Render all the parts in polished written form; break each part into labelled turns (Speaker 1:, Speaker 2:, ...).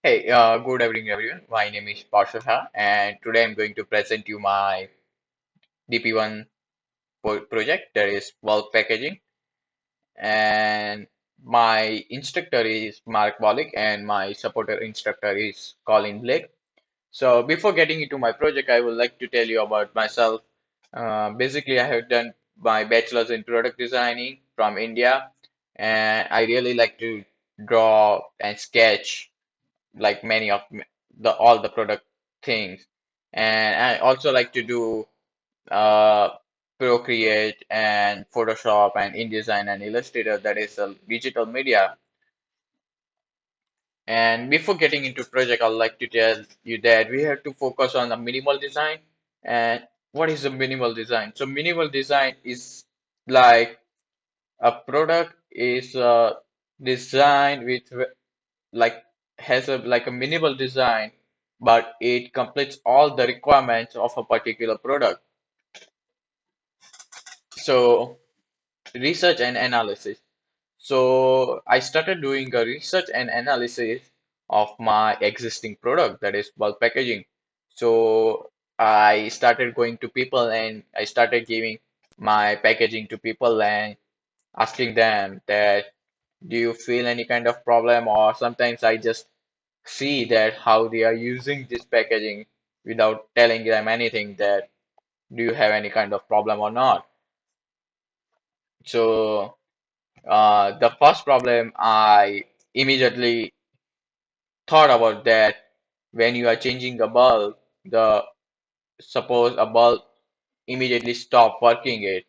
Speaker 1: Hey, good evening, everyone. My name is Parsha, and today I'm going to present you my DP1 project, that is bulk packaging. And my instructor is Mark Bollick, and my supporter instructor is Colin Blake. So, before getting into my project, I would like to tell you about myself. Basically, I have done my bachelor's in product designing from India, and I really like to draw and sketch like many of the all the product things. And I also like to do uh, Procreate and Photoshop and InDesign and Illustrator, that is a digital media. And before getting into project, I'd like to tell you that we have to focus on the minimal design. And what is a minimal design? So minimal design is like a product is designed with like has a like a minimal design, but it completes all the requirements of a particular product. So research and analysis. So I started doing a research and analysis of my existing product, that is bulk packaging. So I started going to people and I started giving my packaging to people and asking them that do you feel any kind of problem, or sometimes I just see that how they are using this packaging without telling them anything that do you have any kind of problem or not. So the first problem I immediately thought about that when you are changing a bulb, the suppose a bulb immediately stop working it,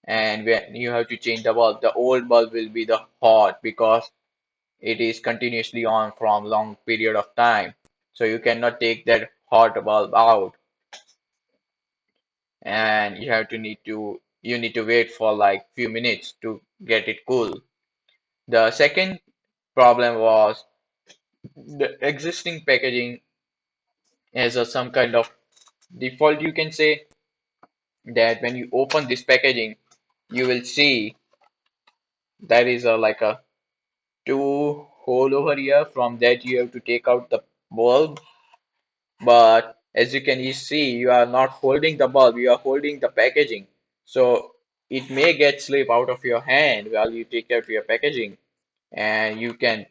Speaker 1: and when you have to change the bulb, the old bulb will be the hot because it is continuously on from long period of time. So you cannot take that hot bulb out, and you need to wait for like few minutes to get it cool. The second problem was the existing packaging has some kind of default, you can say, that when you open this packaging you will see there is a like a two hole over here. From that you have to take out the bulb, but as you can see, you are not holding the bulb, you are holding the packaging. So it may get slip out of your hand while you take out your packaging, and you can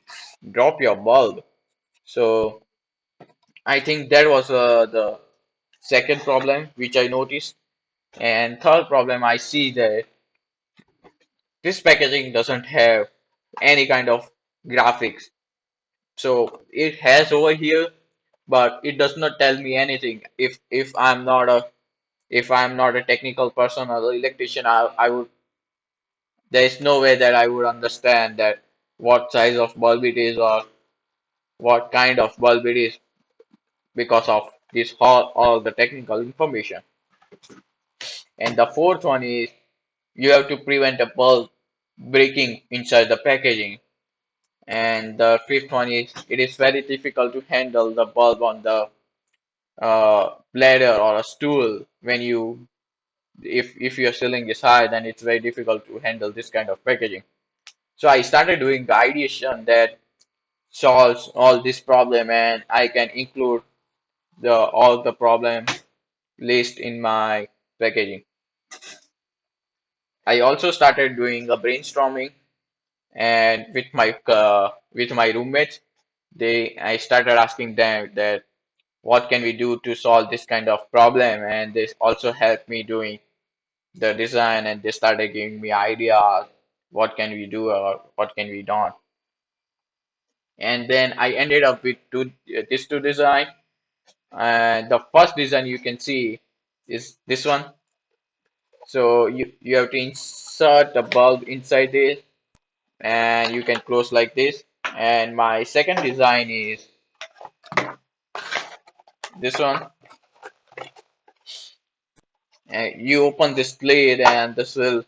Speaker 1: drop your bulb. So I think that was the second problem which I noticed. And third problem, I see that this packaging doesn't have any kind of graphics. So it has over here, but it does not tell me anything. If I'm not a technical person or electrician, I would there is no way that I would understand that what size of bulb it is or what kind of bulb it is because of this all the technical information. And the fourth one is you have to prevent a bulb breaking inside the packaging. And the fifth one is it is very difficult to handle the bulb on the ladder or a stool when you if you're selling this high, then it's very difficult to handle this kind of packaging. So I started doing the ideation that solves all this problem, and I can include the all the problem list in my packaging. I also started doing a brainstorming and with my roommates. I started asking them that what can we do to solve this kind of problem, and this also helped me doing the design, and they started giving me ideas what can we do or what can we not. And then I ended up with these two design. And the first design you can see is this one. So you have to insert the bulb inside this, and you can close like this. And my second design is this one. You open this lid, and this will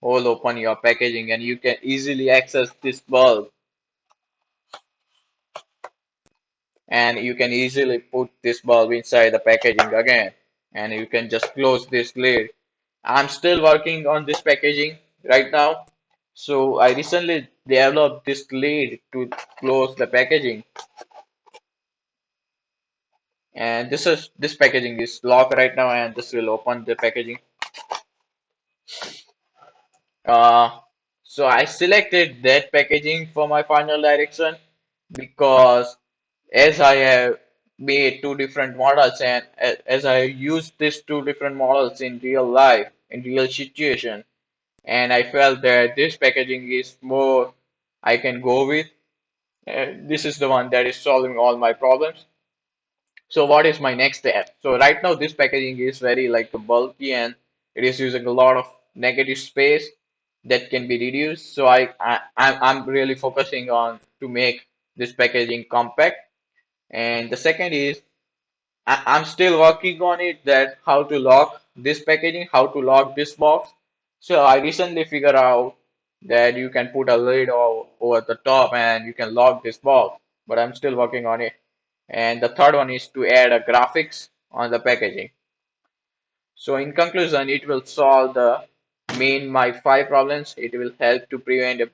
Speaker 1: hold open your packaging, and you can easily access this bulb, and you can easily put this bulb inside the packaging again, and you can just close this lid. I'm still working on this packaging right now, so I recently developed this lid to close the packaging. And this packaging is locked right now, and this will open the packaging. Uh, so I selected that packaging for my final direction because as I have made two different models and as I used these two different models in real life, in real situation, and I felt that this packaging is more I can go with. This is the one that is solving all my problems. So what is my next step? So right now this packaging is very like bulky and it is using a lot of negative space that can be reduced. So I'm really focusing on to make this packaging compact. And the second is I'm still working on it that how to lock this packaging, how to lock this box. So I recently figured out that you can put a lid over the top and you can lock this box, but I'm still working on it. And the third one is to add a graphics on the packaging. So in conclusion, it will solve the main my five problems. It will help to prevent a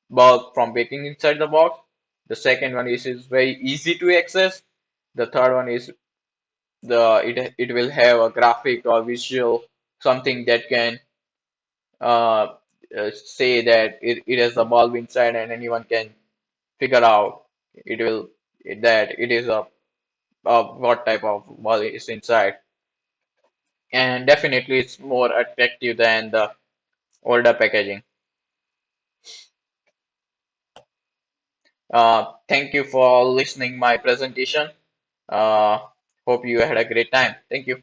Speaker 1: bug from baking inside the box. The second one is very easy to access. The third one is it will have a graphic or visual something that can uh, say that it has a bulb inside and anyone can figure out it will that it is a what type of bulb is inside. And definitely it's more attractive than the older packaging. Thank you for listening my presentation. Uh, hope you had a great time. Thank you.